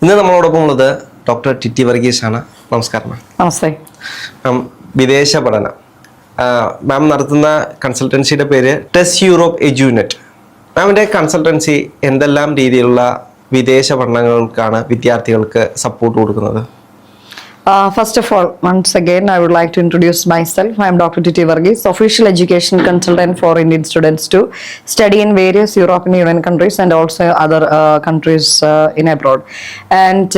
ഇന്ന് നമ്മളോടൊപ്പം ഉള്ളത് ഡോക്ടർ ടിറ്റി വർഗീസാണ്. നമസ്കാരം. നമസ്തേ. വിദേശ പഠനം മാം നടത്തുന്ന കൺസൾട്ടൻസിയുടെ പേര് ടെസ് യൂറോപ്പ് എഡ്യൂനെറ്റ്. മാമിൻ്റെ കൺസൾട്ടൻസി എന്തെല്ലാം രീതിയിലുള്ള വിദേശ പഠനങ്ങൾക്കാണ് വിദ്യാർത്ഥികൾക്ക് സപ്പോർട്ട് കൊടുക്കുന്നത്? First of all, once again, I would like to introduce myself. I am Dr. Titi Varghese, official education consultant for Indian students to study in various European Union countries and also other countries in abroad. And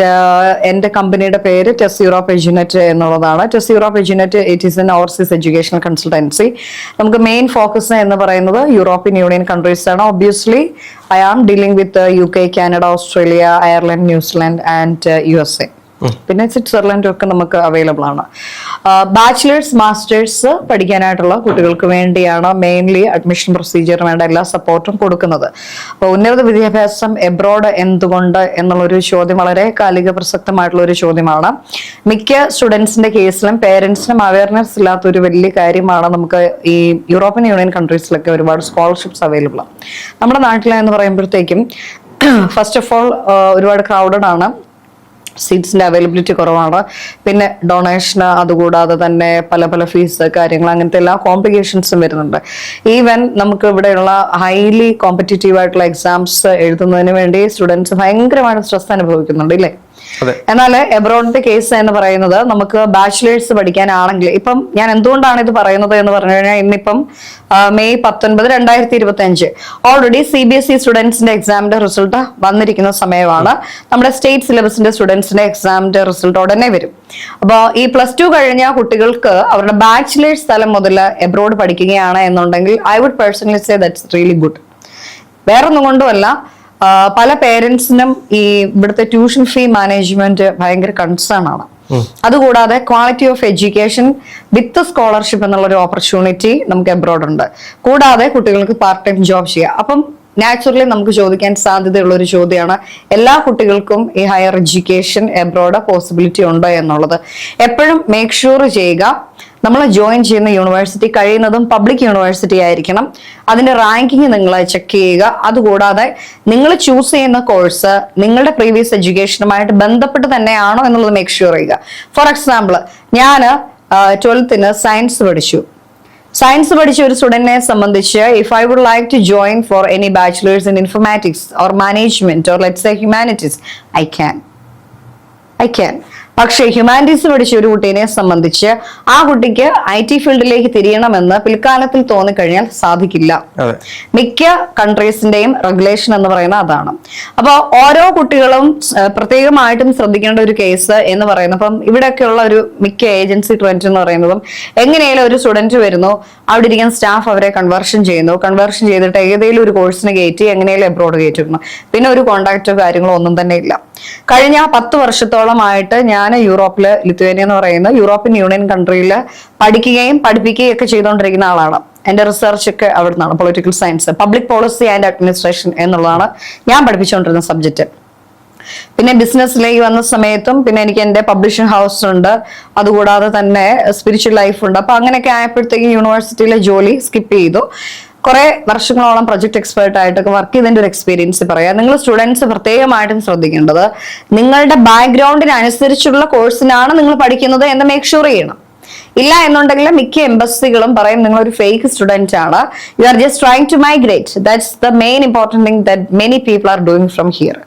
എൻ്റെ കമ്പനിയുടെ പേര് ടെസ് Europe Edunet എന്നുള്ളതാണ്. Tes Europe Edunet it is an overseas educational consultancy. നമുക്ക് main focus എന്ന് പറയുന്നത് European Union countries ആണ്. Obviously I am dealing with UK, Canada, Australia, Ireland, New Zealand and USA. പിന്നെ സ്വിറ്റ്സർലൻഡും ഒക്കെ നമുക്ക് അവൈലബിൾ ആണ്. ബാച്ചിലേഴ്സ് മാസ്റ്റേഴ്സ് പഠിക്കാനായിട്ടുള്ള കുട്ടികൾക്ക് വേണ്ടിയാണ് മെയിൻലി അഡ്മിഷൻ പ്രൊസീജിയർ വേണ്ട എല്ലാ സപ്പോർട്ടും കൊടുക്കുന്നത്. അപ്പോൾ ഉന്നത വിദ്യാഭ്യാസം എബ്രോഡ് എന്തുകൊണ്ട് എന്നുള്ളൊരു ചോദ്യം വളരെ കാലിക പ്രസക്തമായിട്ടുള്ള ഒരു ചോദ്യമാണ്. മിക്ക സ്റ്റുഡൻസിന്റെ കേസിലും പേരൻസിനും അവയർനെസ് ഇല്ലാത്ത ഒരു വലിയ കാര്യമാണ്. നമുക്ക് ഈ യൂറോപ്യൻ യൂണിയൻ കൺട്രീസിലൊക്കെ ഒരുപാട് സ്കോളർഷിപ്സ് അവൈലബിൾ ആണ്. നമ്മുടെ നാട്ടിലെന്ന് പറയുമ്പോഴത്തേക്കും ഫസ്റ്റ് ഓഫ് ഓൾ ഒരുപാട് ക്രൗഡഡ് ആണ്, സീറ്റ്സിന്റെ അവൈലബിലിറ്റി കുറവാണ്, പിന്നെ ഡൊണേഷൻ, അതുകൂടാതെ തന്നെ പല പല ഫീസ് കാര്യങ്ങൾ അങ്ങനത്തെ എല്ലാ കോംപ്ലിക്കേഷൻസും വരുന്നുണ്ട്. ഈവൻ നമുക്ക് ഇവിടെയുള്ള ഹൈലി കോമ്പറ്റീറ്റീവ് ആയിട്ടുള്ള എക്സാംസ് എഴുതുന്നതിന് വേണ്ടി സ്റ്റുഡൻസ് ഭയങ്കരമായിട്ട് സ്ട്രെസ് അനുഭവിക്കുന്നുണ്ട്, ഇല്ലേ? എന്നാൽ എബ്രോഡിന്റെ കേസ് എന്ന് പറയുന്നത് നമുക്ക് ബാച്ചിലേഴ്സ് പഠിക്കാനാണെങ്കിൽ, ഇപ്പം ഞാൻ എന്തുകൊണ്ടാണ് ഇത് പറയുന്നത് എന്ന് പറഞ്ഞു കഴിഞ്ഞാൽ ഇന്നിപ്പം മെയ് 19, 2025 ഓൾറെഡി CBSE സ്റ്റുഡൻസിന്റെ എക്സാമിന്റെ റിസൾട്ട് വന്നിരിക്കുന്ന സമയമാണ്. നമ്മുടെ സ്റ്റേറ്റ് സിലബസിന്റെ സ്റ്റുഡൻസിന്റെ എക്സാമിന്റെ റിസൾട്ട് ഉടനെ വരും. അപ്പോൾ ഈ +2 കഴിഞ്ഞ കുട്ടികൾക്ക് അവരുടെ ബാച്ചിലേഴ്സ് തലം മുതൽ എബ്രോഡ് പഠിക്കുകയാണ് എന്നുണ്ടെങ്കിൽ I would personally say that's really good. വേറൊന്നും കൊണ്ടുമല്ല, പല പേരൻസിനും ഈ ഇവിടുത്തെ ട്യൂഷൻ ഫീ മാനേജ്മെന്റ് ഭയങ്കര കൺസേൺ ആണ്. അതുകൂടാതെ quality of education with scholarship എന്നുള്ള ഒരു ഓപ്പർച്യൂണിറ്റി നമുക്ക് എബ്രോഡ് ഉണ്ട്. കൂടാതെ കുട്ടികൾക്ക് പാർട്ട് ടൈം ജോബ് ചെയ്യാം. അപ്പം നാച്ചുറലി നമുക്ക് ചോദിക്കാൻ സാധ്യതയുള്ള ഒരു ചോദ്യമാണ്, എല്ലാ കുട്ടികൾക്കും ഈ ഹയർ എഡ്യൂക്കേഷൻ എബ്രോഡ് പോസിബിലിറ്റി ഉണ്ടോ എന്നുള്ളത്. എപ്പോഴും മേക്ക് ഷുവർ ചെയ്യുക നമ്മൾ ജോയിൻ ചെയ്യുന്ന യൂണിവേഴ്സിറ്റി കഴിയുന്നതും പബ്ലിക് യൂണിവേഴ്സിറ്റി ആയിരിക്കണം. അതിന്റെ റാങ്കിങ് നിങ്ങൾ ചെക്ക് ചെയ്യുക. അതുകൂടാതെ നിങ്ങൾ ചൂസ് ചെയ്യുന്ന കോഴ്സ് നിങ്ങളുടെ പ്രീവിയസ് എഡ്യൂക്കേഷനുമായിട്ട് ബന്ധപ്പെട്ട് തന്നെയാണോ എന്നുള്ളത് മേക്ക് ഷുവർ ചെയ്യുക. ഫോർ എക്സാമ്പിൾ, ഞാൻ 12th സയൻസ് പഠിച്ച ഒരു സ്റ്റുഡന്റിനെ സംബന്ധിച്ച് if I would like to join for any bachelors in informatics or management or let's say humanities, I can. പക്ഷേ ഹ്യൂമാനിറ്റീസ് പഠിച്ച ഒരു കുട്ടീനെ സംബന്ധിച്ച് ആ കുട്ടിക്ക് IT ഫീൽഡിലേക്ക് തിരിയണമെന്ന് പിൽക്കാലത്തിൽ തോന്നിക്കഴിഞ്ഞാൽ സാധിക്കില്ല. മിക്ക കൺട്രീസിന്റെയും റെഗുലേഷൻ എന്ന് പറയുന്നത് അതാണ്. അപ്പോൾ ഓരോ കുട്ടികളും പ്രത്യേകമായിട്ടും ശ്രദ്ധിക്കേണ്ട ഒരു കേസ് എന്ന് പറയുന്നത്, ഇപ്പം ഇവിടെയൊക്കെയുള്ള ഒരു മിക്ക ഏജൻസി ട്രെൻഡ് എന്ന് പറയുന്നതും എങ്ങനെയാലും ഒരു സ്റ്റുഡന്റ് വരുന്നു, അവിടെ ഇരിക്കുന്ന സ്റ്റാഫ് അവരെ കൺവേർഷൻ ചെയ്തിട്ട് ഏതെങ്കിലും ഒരു കോഴ്സിന് കയറ്റി എങ്ങനെയാലും എബ്രോഡ് കയറ്റിരുന്നു. പിന്നെ ഒരു കോണ്ടാക്റ്റോ കാര്യങ്ങളോ ഒന്നും തന്നെ ഇല്ല. കഴിഞ്ഞ 10 വർഷത്തോളമായിട്ട് ഞാൻ യൂറോപ്പില് ലിത്വേനിയ എന്ന് പറയുന്ന യൂറോപ്യൻ യൂണിയൻ കൺട്രിയിൽ പഠിക്കുകയും പഠിപ്പിക്കുകയും ഒക്കെ ചെയ്തുകൊണ്ടിരിക്കുന്ന ആളാണ്. എന്റെ റിസർച്ച് ഒക്കെ അവിടെ നിന്നാണ്. Political science, public policy and administration എന്നുള്ളതാണ് ഞാൻ പഠിപ്പിച്ചുകൊണ്ടിരുന്ന സബ്ജക്റ്റ്. പിന്നെ ബിസിനസ്സിലേക്ക് വന്ന സമയത്തും പിന്നെ എനിക്ക് എന്റെ പബ്ലിഷിംഗ് ഹൗസ് ഉണ്ട്, അതുകൂടാതെ തന്നെ സ്പിരിച്വൽ ലൈഫ് ഉണ്ട്. അപ്പൊ അങ്ങനെയൊക്കെ ആയപ്പോഴത്തേക്കും യൂണിവേഴ്സിറ്റിയിലെ ജോലി സ്കിപ്പ് ചെയ്തു. കുറെ വർഷങ്ങളോളം പ്രൊജക്ട് എക്സ്പേർട്ട് ആയിട്ടൊക്കെ വർക്ക് ചെയ്തതിന്റെ ഒരു എക്സ്പീരിയൻസ് പറയാം. നിങ്ങൾ സ്റ്റുഡൻസ് പ്രത്യേകമായിട്ടും ശ്രദ്ധിക്കേണ്ടത്, നിങ്ങളുടെ ബാക്ക്ഗ്രൗണ്ടിനനുസരിച്ചുള്ള കോഴ്സിനാണ് നിങ്ങൾ പഠിക്കുന്നത് എന്ന് മേക്ക് ഷുവർ ചെയ്യണം. ഇല്ല എന്നുണ്ടെങ്കിൽ മിക്ക എംബസികളും പറയും നിങ്ങളൊരു ഫേക്ക് സ്റ്റുഡന്റ് ആണ്, you are just trying to migrate. That's the main important thing that many people are doing from here.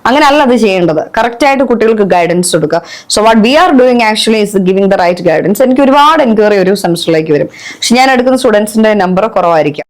അങ്ങനെ അല്ല അത് ചെയ്യേണ്ടത്. കറക്റ്റ് ആയിട്ട് കുട്ടികൾക്ക് ഗൈഡൻസ് കൊടുക്കുക. So what we are doing actually is giving the right guidance. എനിക്ക് ഒരുപാട് enquiry ഒരു സെമസ്റ്ററിലേക്ക് വരും, പക്ഷെ ഞാൻ എടുക്കുന്ന സ്റ്റുഡൻസിന്റെ നമ്പർ കുറവായിരിക്കും.